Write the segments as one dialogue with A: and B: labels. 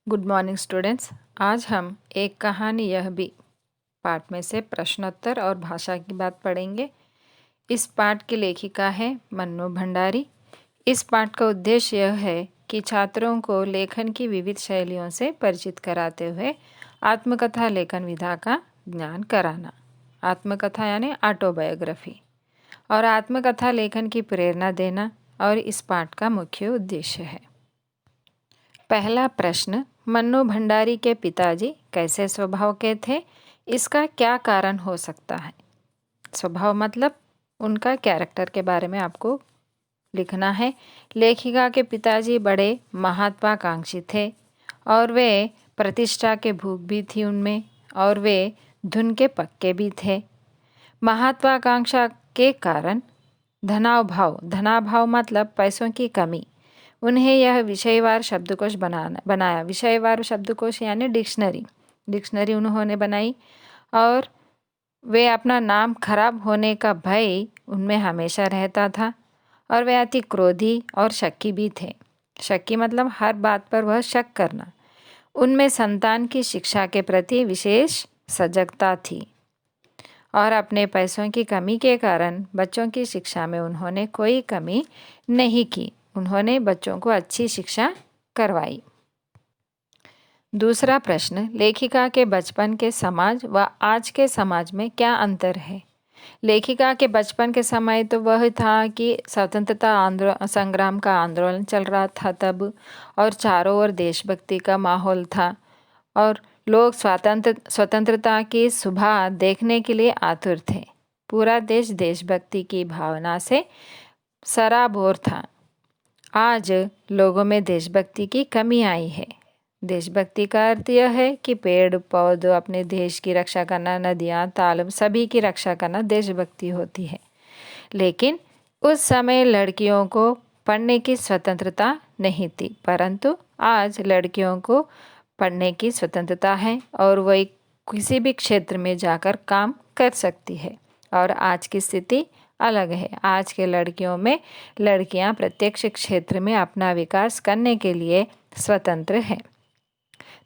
A: Good morning students. आज हम एक कहानी यह भी पाठ में से प्रश्नोत्तर और भाषा की बात पढ़ेंगे। इस पाठ की लेखिका है मन्नू भंडारी। इस पाठ का उद्देश्य यह है कि छात्रों को लेखन की विविध शैलियों से परिचित कराते हुए आत्मकथा लेखन विधा का ज्ञान कराना। आत्मकथा यानी ऑटोबायोग्राफी और आत्मकथा लेखन की प्रेरणा देना और इस पाठ का मुख्य उद्देश्य है। पहला प्रश्न, मन्नू भंडारी के पिताजी कैसे स्वभाव के थे? इसका क्या कारण हो सकता है? स्वभाव मतलब उनका कैरेक्टर के बारे में आपको लिखना है। लेखिका के पिताजी बड़े महत्वाकांक्षी थे और वे प्रतिष्ठा के भूख भी थी उनमें और वे धुन के पक्के भी थे। महत्वाकांक्षा के कारण धनाभाव मतलब पैसों की कमी, उन्हें यह विषयवार शब्दकोश बनाया। विषयवार शब्दकोश यानी डिक्शनरी उन्होंने बनाई और वे अपना नाम खराब होने का भय उनमें हमेशा रहता था और वे अति क्रोधी और शक्की भी थे। शक्की मतलब हर बात पर वह शक करना। उनमें संतान की शिक्षा के प्रति विशेष सजगता थी और अपने पैसों की कमी के कारण बच्चों की शिक्षा में उन्होंने कोई कमी नहीं की। उन्होंने बच्चों को अच्छी शिक्षा करवाई। दूसरा प्रश्न, लेखिका के बचपन के समाज व आज के समाज में क्या अंतर है? लेखिका के बचपन के समय तो वह था कि स्वतंत्रता संग्राम का आंदोलन चल रहा था तब, और चारों ओर देशभक्ति का माहौल था और लोग स्वतंत्रता की सुबह देखने के लिए आतुर थे। पूरा देश देशभक्ति की भावना से सराबोर था। आज लोगों में देशभक्ति की कमी आई है। देशभक्ति का अर्थ यह है कि पेड़ पौधे, अपने देश की रक्षा करना, नदियाँ तालाब सभी की रक्षा करना देशभक्ति होती है। लेकिन उस समय लड़कियों को पढ़ने की स्वतंत्रता नहीं थी, परंतु आज लड़कियों को पढ़ने की स्वतंत्रता है और वह किसी भी क्षेत्र में जाकर काम कर सकती है। और आज की स्थिति अलग है। आज के लड़कियों में लड़कियां प्रत्येक क्षेत्र में अपना विकास करने के लिए स्वतंत्र हैं।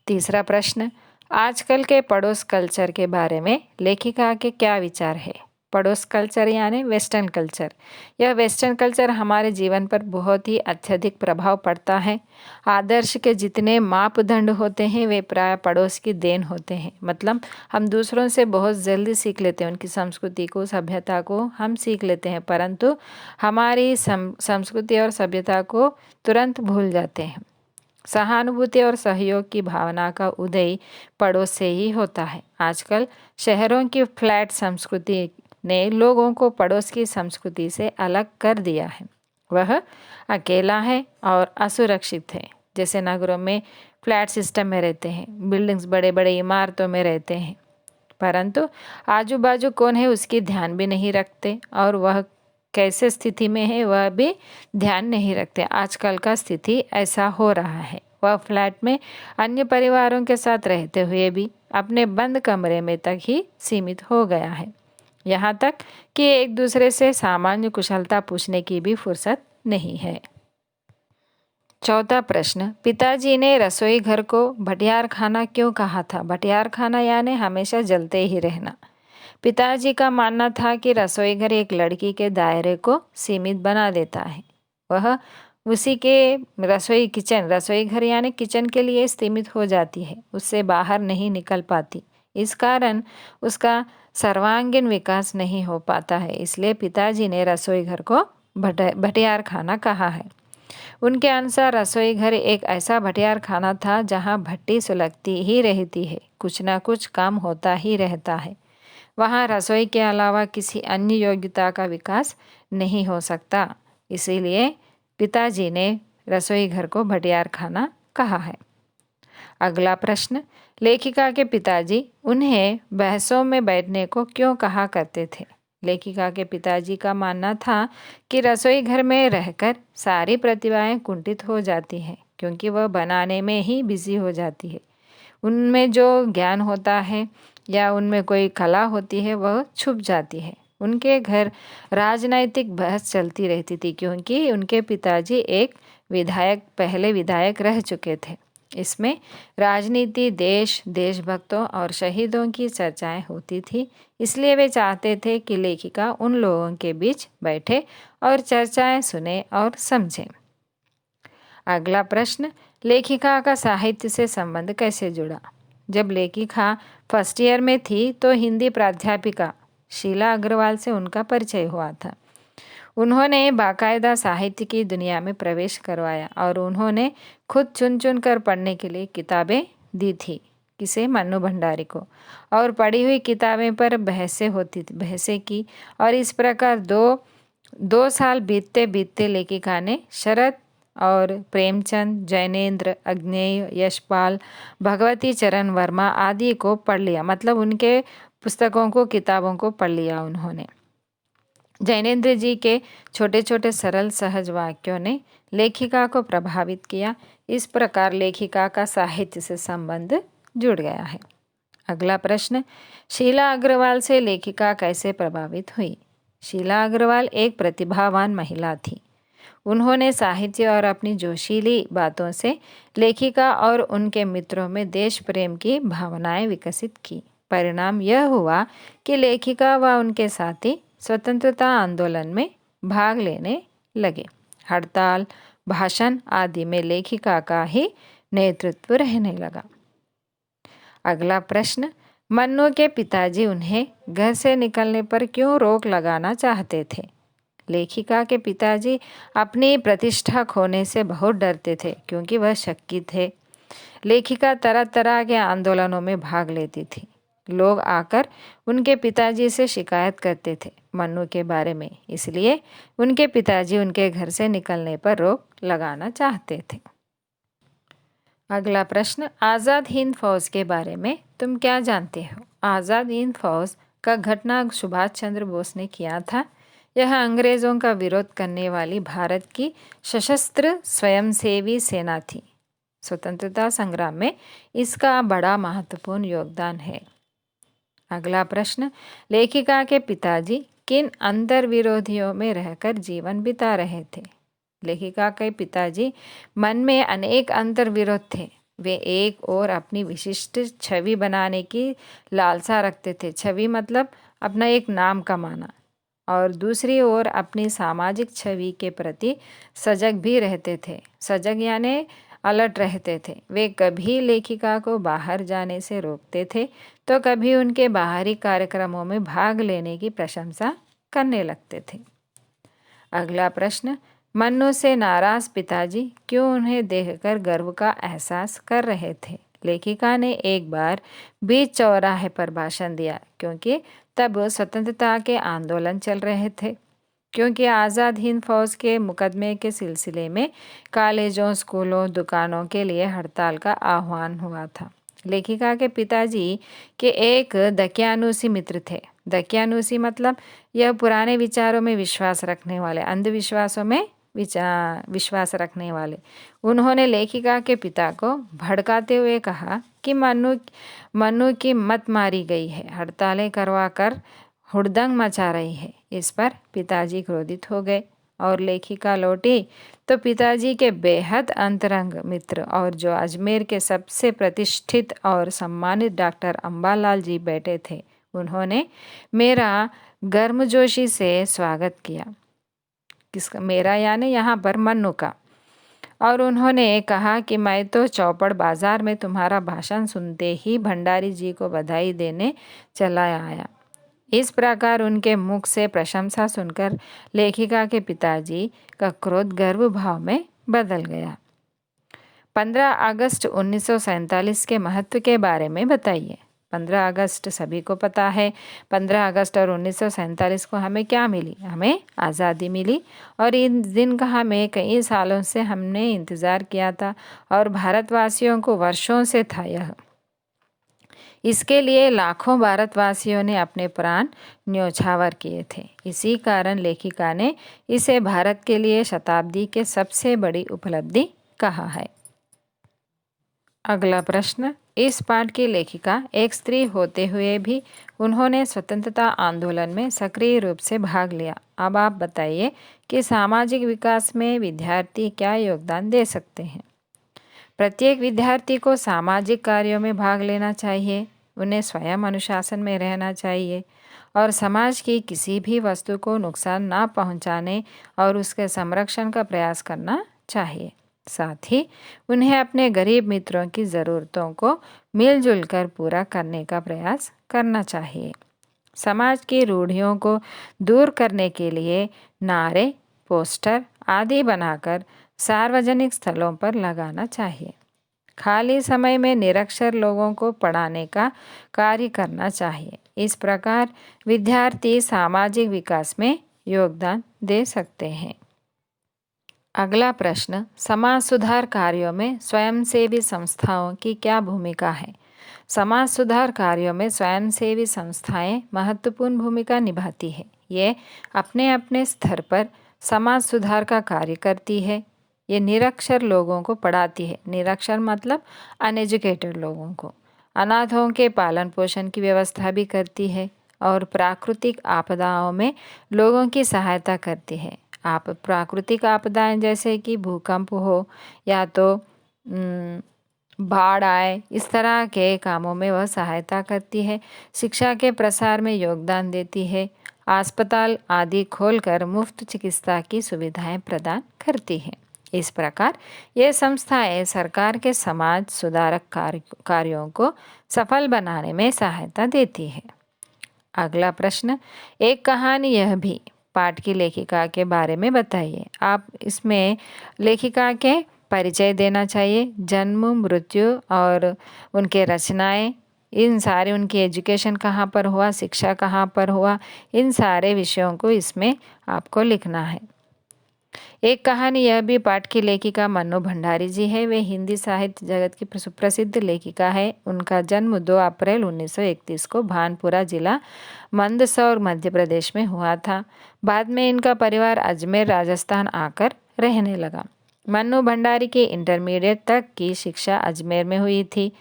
A: तीसरा प्रश्न, आजकल के पड़ोस कल्चर के बारे में लेखिका के क्या विचार है? पड़ोस कल्चर यानी वेस्टर्न कल्चर। यह वेस्टर्न कल्चर हमारे जीवन पर बहुत ही अत्यधिक प्रभाव पड़ता है। आदर्श के जितने मापदंड होते हैं वे प्राय पड़ोस की देन होते हैं। मतलब हम दूसरों से बहुत जल्दी सीख लेते हैं, उनकी संस्कृति को, सभ्यता को हम सीख लेते हैं, परंतु हमारी संस्कृति और सभ्यता को तुरंत भूल जाते हैं। सहानुभूति और सहयोग की भावना का उदय पड़ोस से ही होता है। आजकल शहरों की फ्लैट संस्कृति ने लोगों को पड़ोस की संस्कृति से अलग कर दिया है। वह अकेला है और असुरक्षित है। जैसे नगरों में फ्लैट सिस्टम में रहते हैं, बिल्डिंग्स बड़े बड़े इमारतों में रहते हैं, परंतु आजू बाजू कौन है उसकी ध्यान भी नहीं रखते और वह कैसे स्थिति में है वह भी ध्यान नहीं रखते। आजकल का स्थिति ऐसा हो रहा है। वह फ्लैट में अन्य परिवारों के साथ रहते हुए भी अपने बंद कमरे में तक ही सीमित हो गया है। यहाँ तक कि एक दूसरे से सामान्य कुशलता पूछने की भी फुर्सत नहीं है। चौथा प्रश्न, पिताजी ने रसोई घर को भटियार खाना क्यों कहा था? भटियार खाना यानी हमेशा जलते ही रहना। पिताजी का मानना था कि रसोई घर एक लड़की के दायरे को सीमित बना देता है। वह उसी के रसोई घर यानी किचन के लिए सीमित हो जाती है, उससे बाहर नहीं निकल पाती। इस कारण उसका सर्वांगीण विकास नहीं हो पाता है। इसलिए पिताजी ने रसोई घर को भटियार खाना कहा है। उनके अनुसार रसोई घर एक ऐसा भटियार खाना था जहाँ भट्टी सुलगती ही रहती है, कुछ ना कुछ काम होता ही रहता है। वहाँ रसोई के अलावा किसी अन्य योग्यता का विकास नहीं हो सकता। इसीलिए पिताजी ने रसोई घर को भटियार खाना कहा है। अगला प्रश्न, लेखिका के पिताजी उन्हें बहसों में बैठने को क्यों कहा करते थे? लेखिका के पिताजी का मानना था कि रसोई घर में रहकर सारी प्रतिभाएं कुंठित हो जाती हैं, क्योंकि वह बनाने में ही बिजी हो जाती है। उनमें जो ज्ञान होता है या उनमें कोई कला होती है वह छुप जाती है। उनके घर राजनैतिक बहस चलती रहती थी, क्योंकि उनके पिताजी एक पहले विधायक रह चुके थे। इसमें राजनीति, देश, देशभक्तों और शहीदों की चर्चाएं होती थी। इसलिए वे चाहते थे कि लेखिका उन लोगों के बीच बैठे और चर्चाएं सुने और समझे। अगला प्रश्न, लेखिका का साहित्य से संबंध कैसे जुड़ा? जब लेखिका फर्स्ट ईयर में थी तो हिंदी प्राध्यापिका शीला अग्रवाल से उनका परिचय हुआ था। उन्होंने बाकायदा साहित्य की दुनिया में प्रवेश करवाया और उन्होंने खुद चुन चुन कर पढ़ने के लिए किताबें दी थी। किसे? मन्नू भंडारी को। और पढ़ी हुई किताबें पर बहसें की और इस प्रकार दो साल बीतते बीतते लेखिका ने शरद और प्रेमचंद, जैनेन्द्र, अग्नेय, यशपाल, भगवती चरण वर्मा आदि को पढ़ लिया। मतलब उनके पुस्तकों को, किताबों को पढ़ लिया उन्होंने। जैनेन्द्र जी के छोटे छोटे सरल सहज वाक्यों ने लेखिका को प्रभावित किया। इस प्रकार लेखिका का साहित्य से संबंध जुड़ गया है। अगला प्रश्न, शीला अग्रवाल से लेखिका कैसे प्रभावित हुई? शीला अग्रवाल एक प्रतिभावान महिला थी। उन्होंने साहित्य और अपनी जोशीली बातों से लेखिका और उनके मित्रों में देश प्रेम की भावनाएं विकसित की। परिणाम यह हुआ कि लेखिका व उनके साथी स्वतंत्रता आंदोलन में भाग लेने लगे। हड़ताल, भाषण आदि में लेखिका का ही नेतृत्व रहने लगा। अगला प्रश्न, मन्नू के पिताजी उन्हें घर से निकलने पर क्यों रोक लगाना चाहते थे? लेखिका के पिताजी अपनी प्रतिष्ठा खोने से बहुत डरते थे क्योंकि वह शक्की थे। लेखिका तरह तरह के आंदोलनों में भाग लेती थी। लोग आकर उनके पिताजी से शिकायत करते थे मन्नू के बारे में, इसलिए उनके पिताजी उनके घर से निकलने पर रोक लगाना चाहते थे। अगला प्रश्न, आज़ाद हिंद फौज के बारे में तुम क्या जानते हो? आज़ाद हिंद फौज का गठन सुभाष चंद्र बोस ने किया था। यह अंग्रेज़ों का विरोध करने वाली भारत की सशस्त्र स्वयंसेवी सेना थी। स्वतंत्रता संग्राम में इसका बड़ा महत्वपूर्ण योगदान है। अगला प्रश्न, लेखिका के पिताजी किन अंतर्विरोधियों में रहकर जीवन बिता रहे थे? लेखिका के पिताजी मन में अनेक अंतर्विरोध थे। वे एक और अपनी विशिष्ट छवि बनाने की लालसा रखते थे। छवि मतलब अपना एक नाम कमाना। और दूसरी ओर अपनी सामाजिक छवि के प्रति सजग भी रहते थे। सजग यानी अलर्ट रहते थे। वे कभी लेखिका को बाहर जाने से रोकते थे तो कभी उनके बाहरी कार्यक्रमों में भाग लेने की प्रशंसा करने लगते थे। अगला प्रश्न, मन्नू से नाराज पिताजी क्यों उन्हें देखकर गर्व का एहसास कर रहे थे? लेखिका ने एक बार बीच चौराहे पर भाषण दिया क्योंकि तब स्वतंत्रता के आंदोलन चल रहे थे। क्योंकि आज़ाद हिंद फौज के मुकदमे के सिलसिले में कॉलेजों, स्कूलों, दुकानों के लिए हड़ताल का आह्वान हुआ था। लेखिका के पिताजी के एक दकियानूसी मित्र थे। दकियानूसी मतलब यह पुराने विचारों में विश्वास रखने वाले, अंधविश्वासों में विश्वास रखने वाले। उन्होंने लेखिका के पिता को भड़काते हुए कहा कि मन्नू की मत मारी गई है, हड़तालें करवा कर हुड़दंग मचा रही है। इस पर पिताजी क्रोधित हो गए और लेखिका लौटी तो पिताजी के बेहद अंतरंग मित्र और जो अजमेर के सबसे प्रतिष्ठित और सम्मानित डॉक्टर अंबालाल जी बैठे थे, उन्होंने मेरा गर्मजोशी से स्वागत किया। किसका? मेरा यानी यहाँ पर मन्नू का। और उन्होंने कहा कि मैं तो चौपड़ बाजार में तुम्हारा भाषण सुनते ही भंडारी जी को बधाई देने चला आया। इस प्रकार उनके मुख से प्रशंसा सुनकर लेखिका के पिताजी का क्रोध गर्व भाव में बदल गया। 15 अगस्त 1947 के महत्व के बारे में बताइए। 15 अगस्त सभी को पता है। 15 अगस्त और 1947 को हमें क्या मिली? हमें आज़ादी मिली। और इन दिन का हमें कई सालों से हमने इंतज़ार किया था और भारतवासियों को वर्षों से था यह। इसके लिए लाखों भारतवासियों ने अपने प्राण न्योछावर किए थे। इसी कारण लेखिका ने इसे भारत के लिए शताब्दी के सबसे बड़ी उपलब्धि कहा है। अगला प्रश्न, इस पाठ की लेखिका एक स्त्री होते हुए भी उन्होंने स्वतंत्रता आंदोलन में सक्रिय रूप से भाग लिया। अब आप बताइए कि सामाजिक विकास में विद्यार्थी क्या योगदान दे सकते हैं। प्रत्येक विद्यार्थी को सामाजिक कार्यों में भाग लेना चाहिए, उन्हें स्वयं अनुशासन में रहना चाहिए और समाज की किसी भी वस्तु को नुकसान ना पहुंचाने और उसके संरक्षण का प्रयास करना चाहिए। साथ ही उन्हें अपने गरीब मित्रों की ज़रूरतों को मिलजुल कर पूरा करने का प्रयास करना चाहिए। समाज की रूढ़ियों को दूर करने के लिए नारे, पोस्टर आदि बनाकर सार्वजनिक स्थलों पर लगाना चाहिए। खाली समय में निरक्षर लोगों को पढ़ाने का कार्य करना चाहिए। इस प्रकार विद्यार्थी सामाजिक विकास में योगदान दे सकते हैं। अगला प्रश्न, समाज सुधार कार्यों में स्वयंसेवी संस्थाओं की क्या भूमिका है? समाज सुधार कार्यों में स्वयंसेवी संस्थाएं महत्वपूर्ण भूमिका निभाती है। ये अपने अपने स्तर पर समाज सुधार का कार्य करती है। ये निरक्षर लोगों को पढ़ाती है। निरक्षर मतलब अनएजुकेटेड लोगों को। अनाथों के पालन पोषण की व्यवस्था भी करती है और प्राकृतिक आपदाओं में लोगों की सहायता करती है। आप प्राकृतिक आपदाएं जैसे कि भूकंप हो या तो बाढ़ आए, इस तरह के कामों में वह सहायता करती है। शिक्षा के प्रसार में योगदान देती है। अस्पताल आदि खोलकर मुफ्त चिकित्सा की सुविधाएं प्रदान करती है। इस प्रकार ये संस्थाएं सरकार के समाज सुधारक कार्यों को सफल बनाने में सहायता देती है। अगला प्रश्न, एक कहानी यह भी पाठ की लेखिका के बारे में बताइए। आप इसमें लेखिका के परिचय देना चाहिए, जन्म, मृत्यु और उनके रचनाएं, इन सारे उनकी एजुकेशन कहाँ पर हुआ, शिक्षा कहाँ पर हुआ, इन सारे विषयों को इसमें आपको लिखना है। एक कहानी यह भी पाठ की लेखिका मन्नू भंडारी जी है। वे हिंदी साहित्य जगत की सुप्रसिद्ध लेखिका है। उनका जन्म 2 अप्रैल 1931 को भानपुरा जिला मंदसौर मध्य प्रदेश में हुआ था। बाद में इनका परिवार अजमेर राजस्थान आकर रहने लगा। मन्नू भंडारी की इंटरमीडिएट तक की शिक्षा अजमेर में हुई थी।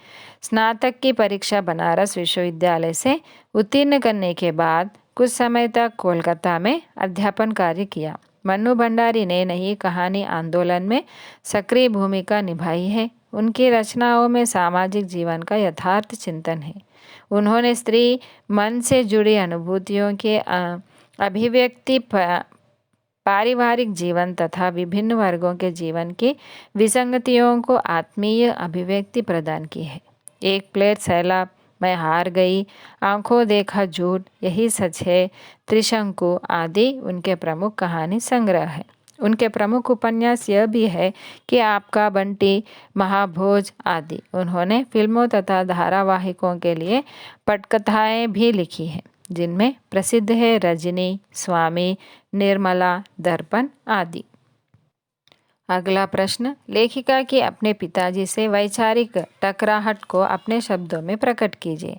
A: स्नातक की परीक्षा बनारस विश्वविद्यालय से उत्तीर्ण करने के बाद कुछ समय तक कोलकाता में अध्यापन कार्य किया। मन्नू भंडारी ने नई कहानी आंदोलन में सक्रिय भूमिका निभाई है। उनकी रचनाओं में सामाजिक जीवन का यथार्थ चिंतन है। उन्होंने स्त्री मन से जुड़ी अनुभूतियों के अभिव्यक्ति, पारिवारिक जीवन तथा विभिन्न वर्गों के जीवन की विसंगतियों को आत्मीय अभिव्यक्ति प्रदान की है। एक प्लेट सैलाब, मैं हार गई, आंखों देखा झूठ, यही सच है, त्रिशंकु आदि उनके प्रमुख कहानी संग्रह है। उनके प्रमुख उपन्यास यह भी है कि आपका बंटी, महाभोज आदि। उन्होंने फिल्मों तथा धारावाहिकों के लिए पटकथाएं भी लिखी हैं, जिनमें प्रसिद्ध है रजनी, स्वामी, निर्मला, दर्पण आदि। अगला प्रश्न, लेखिका की अपने पिताजी से वैचारिक टकराहट को अपने शब्दों में प्रकट कीजिए।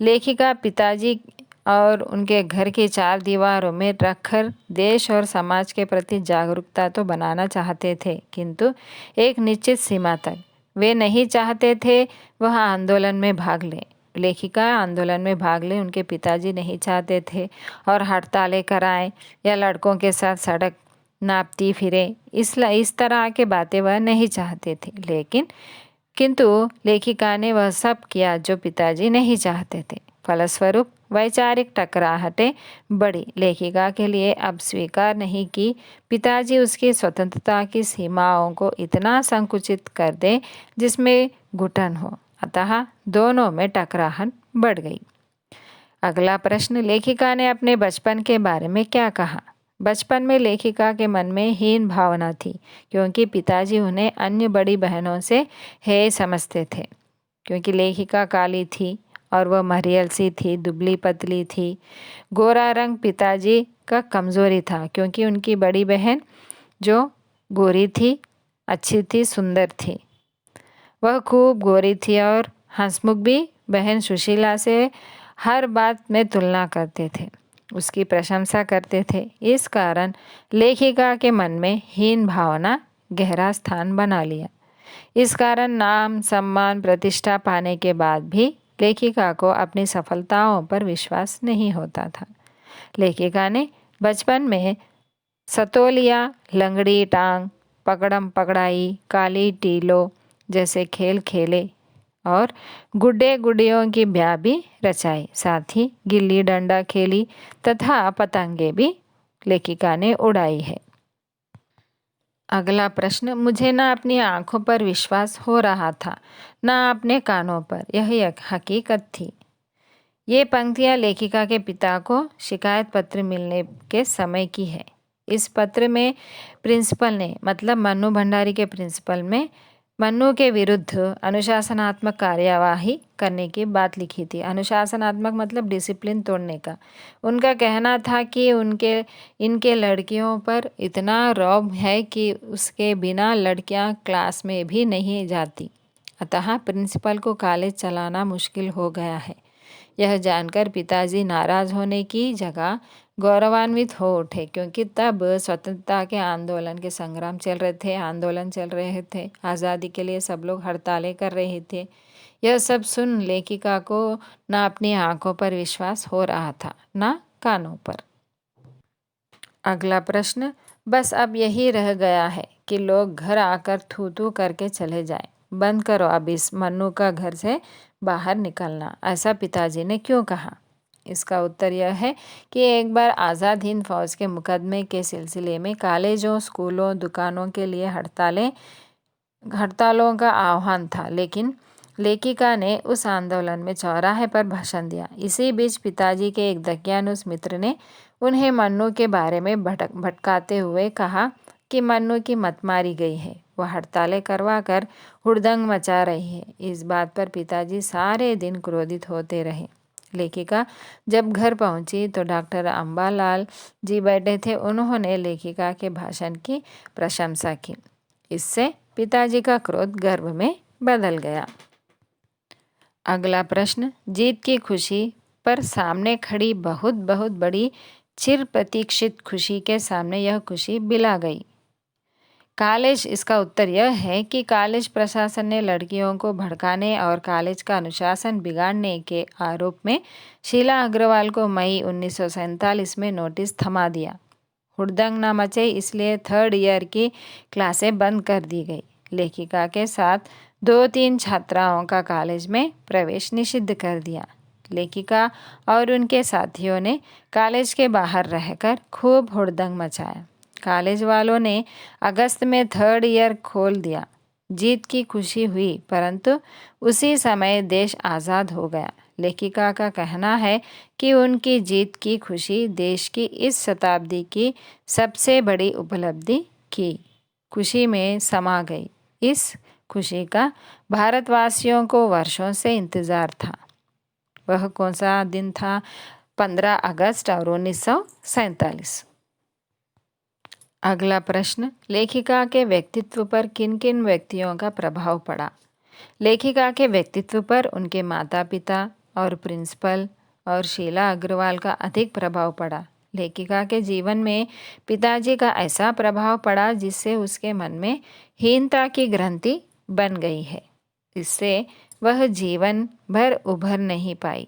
A: लेखिका पिताजी और उनके घर की 4 दीवारों में रखकर देश और समाज के प्रति जागरूकता तो बनाना चाहते थे, किंतु एक निश्चित सीमा तक। वे नहीं चाहते थे वह आंदोलन में भाग लें। लेखिका आंदोलन में भाग ले उनके पिताजी नहीं चाहते थे और हड़तालें कराएं या लड़कों के साथ सड़क नापती फिरे, इस तरह के बातें वह नहीं चाहते थे। किंतु लेखिका ने वह सब किया जो पिताजी नहीं चाहते थे। फलस्वरूप वैचारिक टकराहटें बढ़ी। लेखिका के लिए अब स्वीकार नहीं कि पिताजी उसकी स्वतंत्रता की सीमाओं को इतना संकुचित कर दे जिसमें घुटन हो, अतः दोनों में टकराहट बढ़ गई। अगला प्रश्न, लेखिका ने अपने बचपन के बारे में क्या कहा? बचपन में लेखिका के मन में हीन भावना थी, क्योंकि पिताजी उन्हें अन्य बड़ी बहनों से हेय समझते थे। क्योंकि लेखिका काली थी और वह मरियल सी थी, दुबली पतली थी। गोरा रंग पिताजी का कमज़ोरी था, क्योंकि उनकी बड़ी बहन जो गोरी थी, अच्छी थी, सुंदर थी, वह खूब गोरी थी और हंसमुख भी। बहन सुशीला से हर बात में तुलना करते थे, उसकी प्रशंसा करते थे। इस कारण लेखिका के मन में हीन भावना गहरा स्थान बना लिया। इस कारण नाम, सम्मान, प्रतिष्ठा पाने के बाद भी लेखिका को अपनी सफलताओं पर विश्वास नहीं होता था। लेखिका ने बचपन में सतोलिया, लंगड़ी टांग, पकड़म पकड़ाई, काली टीलो, जैसे खेल खेले और गुड्डे गुड्डियों की ब्याह भी रचाई। साथ ही गिल्ली डंडा खेली तथा पतंगे भी लेखिका ने उड़ाई है। अगला प्रश्न, मुझे ना अपनी आंखों पर विश्वास हो रहा था ना अपने कानों पर, यह एक हकीकत थी। ये पंक्तियाँ लेखिका के पिता को शिकायत पत्र मिलने के समय की है। इस पत्र में प्रिंसिपल ने, मतलब मन्नू भंडारी के प्रिंसिपल में, मन्नू के विरुद्ध अनुशासनात्मक कार्यवाही करने की बात लिखी थी। अनुशासनात्मक मतलब डिसिप्लिन तोड़ने का। उनका कहना था कि इनके लड़कियों पर इतना रौब है कि उसके बिना लड़कियां क्लास में भी नहीं जाती। अतः प्रिंसिपल को कॉलेज चलाना मुश्किल हो गया है। यह जानकर पिताजी नाराज होने की जगह गौरवान्वित हो उठे, क्योंकि तब स्वतंत्रता के आंदोलन के आंदोलन चल रहे थे। आज़ादी के लिए सब लोग हड़तालें कर रहे थे। यह सब सुन लेखिका को ना अपनी आंखों पर विश्वास हो रहा था ना कानों पर। अगला प्रश्न, बस अब यही रह गया है कि लोग घर आकर थू थू करके चले जाएं। बंद करो अब इस मन्नू का घर से बाहर निकलना, ऐसा पिताजी ने क्यों कहा? इसका उत्तर यह है कि एक बार आज़ाद हिंद फौज के मुकदमे के सिलसिले में कॉलेजों, स्कूलों, दुकानों के लिए हड़तालों का आह्वान था, लेकिन लेखिका ने उस आंदोलन में चौराहे पर भाषण दिया। इसी बीच पिताजी के एक दकियानुस मित्र ने उन्हें मन्नू के बारे में भटकाते हुए कहा कि मन्नू की मत मारी गई है, वह हड़तालें करवा कर हुड़दंग मचा रही है। इस बात पर पिताजी सारे दिन क्रोधित होते रहे। लेखिका जब घर पहुंची तो डॉक्टर अम्बालाल जी बैठे थे। उन्होंने लेखिका के भाषण की प्रशंसा की। इससे पिताजी का क्रोध गर्व में बदल गया। अगला प्रश्न, जीत की खुशी पर सामने खड़ी बहुत बहुत बड़ी चिर प्रतीक्षित खुशी के सामने यह खुशी बिला गई। कॉलेज, इसका उत्तर यह है कि कॉलेज प्रशासन ने लड़कियों को भड़काने और कॉलेज का अनुशासन बिगाड़ने के आरोप में शीला अग्रवाल को मई 1947 में नोटिस थमा दिया। हुड़दंग न मचे इसलिए 3rd ईयर की क्लासें बंद कर दी गई। लेखिका के साथ 2-3 छात्राओं का कॉलेज में प्रवेश निषिद्ध कर दिया। लेखिका और उनके साथियों ने कॉलेज के बाहर रहकर खूब हुड़दंग मचाया। कॉलेज वालों ने अगस्त में 3rd ईयर खोल दिया। जीत की खुशी हुई, परंतु उसी समय देश आज़ाद हो गया। लेखिका का कहना है कि उनकी जीत की खुशी देश की इस शताब्दी की सबसे बड़ी उपलब्धि की खुशी में समा गई। इस खुशी का भारतवासियों को वर्षों से इंतज़ार था। वह कौन सा दिन था? 15 अगस्त और 1947। अगला प्रश्न, लेखिका के व्यक्तित्व पर किन किन व्यक्तियों का प्रभाव पड़ा? लेखिका के व्यक्तित्व पर उनके माता पिता और प्रिंसिपल और शीला अग्रवाल का अधिक प्रभाव पड़ा। लेखिका के जीवन में पिताजी का ऐसा प्रभाव पड़ा जिससे उसके मन में हीनता की ग्रंथि बन गई है। इससे वह जीवन भर उभर नहीं पाई।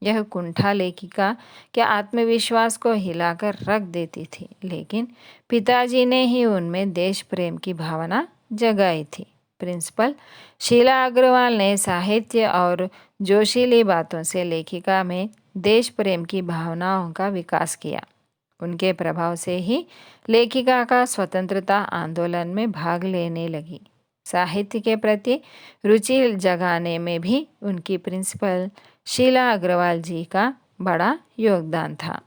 A: यह कुंठा लेखिका के आत्मविश्वास को हिलाकर रख देती थी, लेकिन पिताजी ने ही उनमें देश प्रेम की भावना जगाई थी। प्रिंसिपल शीला अग्रवाल ने साहित्य और जोशीली बातों से लेखिका में देश प्रेम की भावनाओं का विकास किया। उनके प्रभाव से ही लेखिका का स्वतंत्रता आंदोलन में भाग लेने लगी। साहित्य के प्रति रुचि जगाने में भी उनकी प्रिंसिपल शीला अग्रवाल जी का बड़ा योगदान था।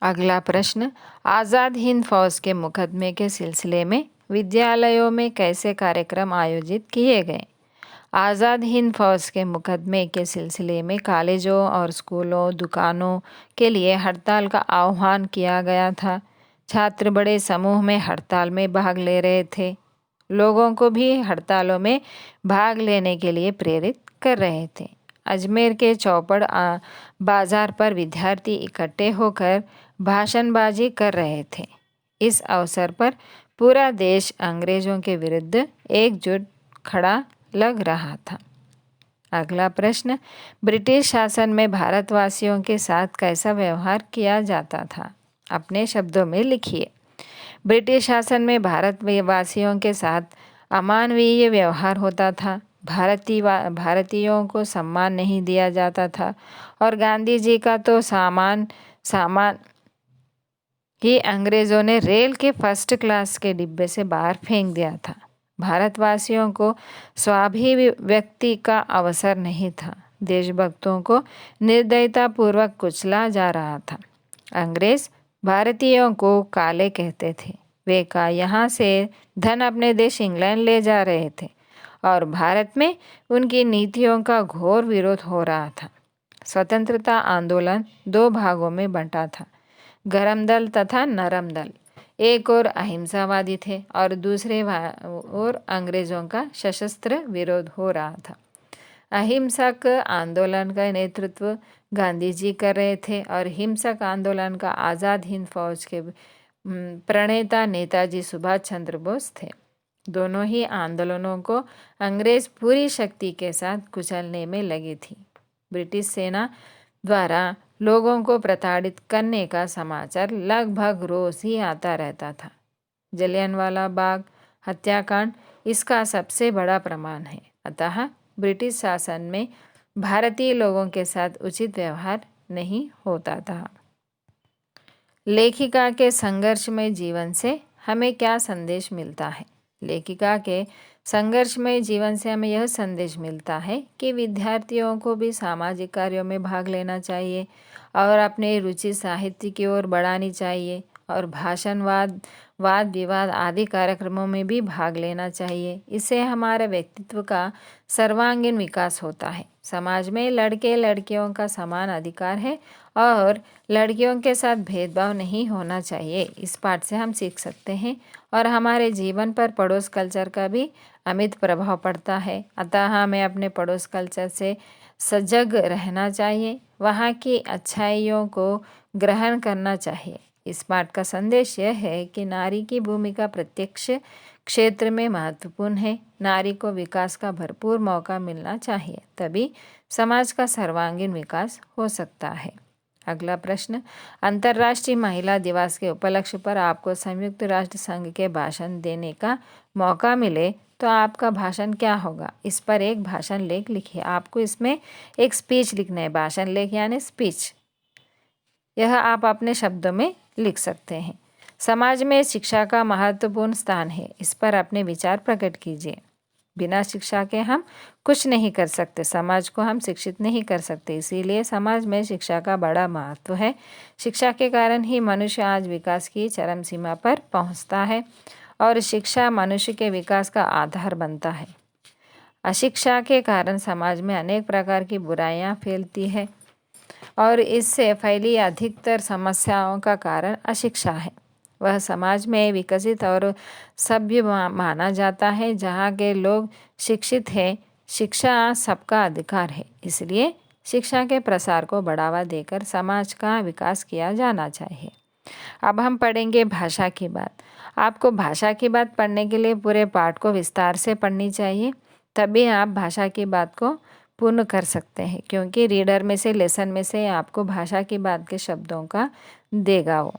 A: अगला प्रश्न, आज़ाद हिंद फौज के मुकदमे के सिलसिले में विद्यालयों में कैसे कार्यक्रम आयोजित किए गए? आज़ाद हिंद फौज के मुकदमे के सिलसिले में कॉलेजों और स्कूलों, दुकानों के लिए हड़ताल का आह्वान किया गया था। छात्र बड़े समूह में हड़ताल में भाग ले रहे थे। लोगों को भी हड़तालों में भाग लेने के लिए प्रेरित कर रहे थे। अजमेर के चौपड़ बाजार पर विद्यार्थी इकट्ठे होकर भाषणबाजी कर रहे थे। इस अवसर पर पूरा अंग्रेज अंग्रेजों के विरुद्ध एकजुट खड़ा लग रहा था। अगला प्रश्न, ब्रिटिश शासन में भारतवासियों के साथ कैसा व्यवहार किया जाता था? अपने शब्दों में लिखिए। ब्रिटिश शासन में भारतवासियों के साथ अमानवीय व्यवहार होता था, भारतीयों को सम्मान नहीं दिया जाता था और गांधी जी का तो सामान ही अंग्रेज़ों ने रेल के फर्स्ट क्लास के डिब्बे से बाहर फेंक दिया था। भारतवासियों को स्वाभिव्यक्ति का अवसर नहीं था। देशभक्तों को निर्दयतापूर्वक कुचला जा रहा था। अंग्रेज भारतीयों को काले कहते थे। वे यहाँ से धन अपने देश इंग्लैंड ले जा रहे थे और भारत में उनकी नीतियों का घोर विरोध हो रहा था। स्वतंत्रता आंदोलन दो भागों में बंटा था, गरम दल तथा नरम दल। एक और अहिंसावादी थे और दूसरे ओर अंग्रेजों का सशस्त्र विरोध हो रहा था। अहिंसक आंदोलन का नेतृत्व गांधी जी कर रहे थे और हिंसक आंदोलन का आज़ाद हिंद फौज के प्रणेता नेताजी सुभाष चंद्र बोस थे। दोनों ही आंदोलनों को अंग्रेज पूरी शक्ति के साथ कुचलने में लगी थी। ब्रिटिश सेना द्वारा लोगों को प्रताड़ित करने का समाचार लगभग रोज ही आता रहता था। जलियांवाला बाग हत्याकांड इसका सबसे बड़ा प्रमाण है। अतः ब्रिटिश शासन में भारतीय लोगों के साथ उचित व्यवहार नहीं होता था। लेखिका के संघर्षमय जीवन से हमें क्या संदेश मिलता है? लेखिका के संघर्षमय जीवन से हमें यह संदेश मिलता है कि विद्यार्थियों को भी सामाजिक कार्यों में भाग लेना चाहिए और अपनी रुचि साहित्य की ओर बढ़ानी चाहिए और भाषण, वाद विवाद आदि कार्यक्रमों में भी भाग लेना चाहिए। इससे हमारे व्यक्तित्व का सर्वांगीण विकास होता है। समाज में लड़के लड़कियों का समान अधिकार है और लड़कियों के साथ भेदभाव नहीं होना चाहिए। इस पाठ से हम सीख सकते हैं और हमारे जीवन पर पड़ोस कल्चर का भी अमित प्रभाव पड़ता है। अतः हमें अपने पड़ोस कल्चर से सजग रहना चाहिए, वहाँ की अच्छाइयों को ग्रहण करना चाहिए। इस पाठ का संदेश यह है कि नारी की भूमिका प्रत्यक्ष क्षेत्र में महत्वपूर्ण है। नारी को विकास का भरपूर मौका मिलना चाहिए, तभी समाज का सर्वांगीण विकास हो सकता है। अगला प्रश्न, अंतर्राष्ट्रीय महिला दिवस के उपलक्ष्य पर आपको संयुक्त राष्ट्र संघ के भाषण देने का मौका मिले तो आपका भाषण क्या होगा? इस पर एक भाषण लेख लिखिए। आपको इसमें एक स्पीच लिखना है। भाषण लेख यानी स्पीच, यह आप अपने शब्दों में लिख सकते हैं। समाज में शिक्षा का महत्वपूर्ण स्थान है, इस पर अपने विचार प्रकट कीजिए। बिना शिक्षा के हम कुछ नहीं कर सकते, समाज को हम शिक्षित नहीं कर सकते, इसीलिए समाज में शिक्षा का बड़ा महत्व है। शिक्षा के कारण ही मनुष्य आज विकास की चरम सीमा पर पहुंचता है और शिक्षा मनुष्य के विकास का आधार बनता है। अशिक्षा के कारण समाज में अनेक प्रकार की बुराइयां फैलती है और इससे फैली अधिकतर समस्याओं का कारण अशिक्षा है। वह समाज में विकसित और सभ्य माना जाता है जहाँ के लोग शिक्षित हैं। शिक्षा सबका अधिकार है, इसलिए शिक्षा के प्रसार को बढ़ावा देकर समाज का विकास किया जाना चाहिए। अब हम पढ़ेंगे भाषा की बात। आपको भाषा की बात पढ़ने के लिए पूरे पाठ को विस्तार से पढ़नी चाहिए, तभी आप भाषा की बात को पूर्ण कर सकते हैं, क्योंकि रीडर में से, लेसन में से आपको भाषा की बात के शब्दों का देगा। वो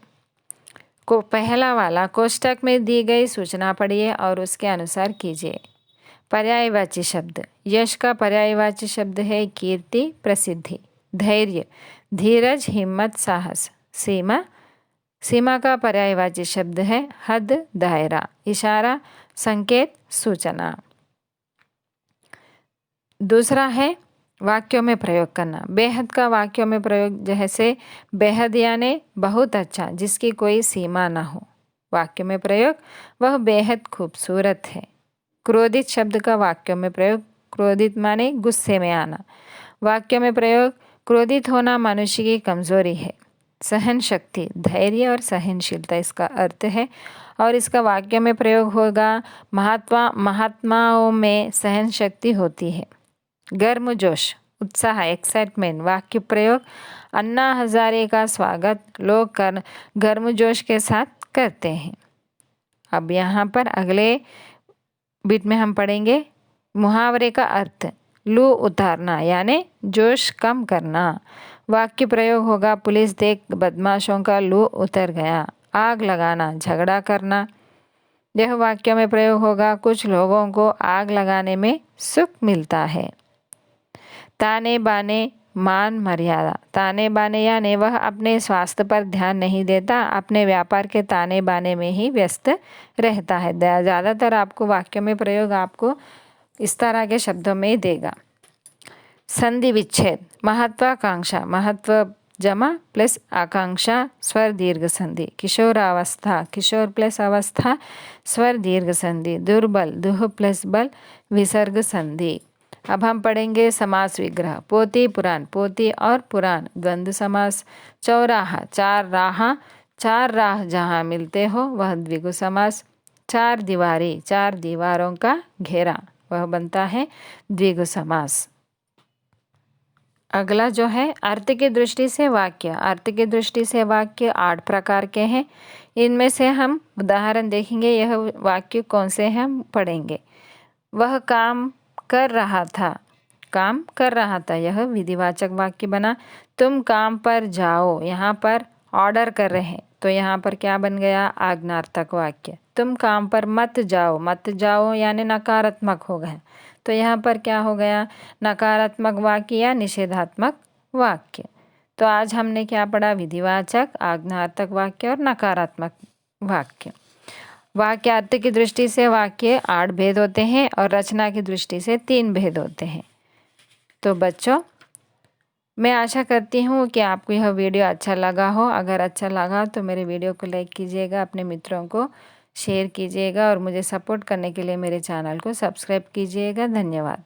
A: को पहला वाला कोष्टक में दी गई सूचना पढ़िए और उसके अनुसार कीजिए। पर्यायवाची शब्द। यश का पर्यायवाची शब्द है कीर्ति, प्रसिद्धि। धैर्य, धीरज, हिम्मत, साहस। सीमा का पर्यायवाची शब्द है हद, दायरा। इशारा, संकेत, सूचना। दूसरा है वाक्यों में प्रयोग करना। बेहद का वाक्यों में प्रयोग, जैसे बेहद यानी बहुत अच्छा, जिसकी कोई सीमा ना हो। वाक्यों में प्रयोग, वह बेहद खूबसूरत है। क्रोधित शब्द का वाक्यों में प्रयोग, क्रोधित माने गुस्से में आना। वाक्यों में प्रयोग, क्रोधित होना मनुष्य की कमजोरी है। सहन शक्ति, धैर्य और सहनशीलता इसका अर्थ है और इसका वाक्य में प्रयोग होगा महात्माओं में सहन शक्ति होती है। गर्मजोश, उत्साह, एक्साइटमेंट। वाक्य प्रयोग, अन्ना हजारे का स्वागत लोग गर्मजोश के साथ करते हैं। अब यहाँ पर अगले बिट में हम पढ़ेंगे मुहावरे का अर्थ। लू उतारना यानी जोश कम करना। वाक्य प्रयोग होगा पुलिस देख बदमाशों का लू उतर गया। आग लगाना, झगड़ा करना। यह वाक्यों में प्रयोग होगा। कुछ लोगों को आग लगाने में सुख मिलता है। ताने बाने मान मर्यादा। ताने बाने यानी वह अपने स्वास्थ्य पर ध्यान नहीं देता, अपने व्यापार के ताने बाने में ही व्यस्त रहता है। ज़्यादातर आपको वाक्यों में प्रयोग आपको इस तरह के शब्दों में ही देगा। संधि विच्छेद। महत्वाकांक्षा, महत्व जमा प्लस आकांक्षा, स्वर दीर्घ संधि। किशोरावस्था, किशोर प्लस अवस्था, स्वर दीर्घ संधि। दुर्बल, दुह प्लस बल, विसर्ग संधि। अब हम पढ़ेंगे समास विग्रह। पोती पुराण, पोती और पुराण द्वंद्व समास। चौराहा, चार राह, चार राह जहाँ मिलते हो वह द्विगु समास। चार दीवारी, चार दीवारों का घेरा, वह बनता है द्विगु समास। अगला जो है अर्थ की दृष्टि से वाक्य। अर्थ की दृष्टि से वाक्य 8 प्रकार के हैं। इनमें से हम उदाहरण देखेंगे। यह वाक्य कौन से हैं हम पढ़ेंगे। वह काम कर रहा था, काम कर रहा था, यह विधिवाचक वाक्य बना। तुम काम पर जाओ, यहाँ पर ऑर्डर कर रहे हैं तो यहाँ पर क्या बन गया, आज्ञार्थक वाक्य। तुम काम पर मत जाओ, मत जाओ यानी नकारात्मक हो गया तो यहाँ पर क्या हो गया, नकारात्मक वाक्य या निषेधात्मक वाक्य। तो आज हमने क्या पढ़ा, विधिवाचक, आज्ञार्थक वाक्य और नकारात्मक वाक्य। वाक्य अर्थ की दृष्टि से वाक्य 8 भेद होते हैं और रचना की दृष्टि से 3 भेद होते हैं। तो बच्चों, मैं आशा करती हूँ कि आपको यह वीडियो अच्छा लगा हो। अगर अच्छा लगा तो मेरे वीडियो को लाइक कीजिएगा, अपने मित्रों को शेयर कीजिएगा और मुझे सपोर्ट करने के लिए मेरे चैनल को सब्सक्राइब कीजिएगा। धन्यवाद।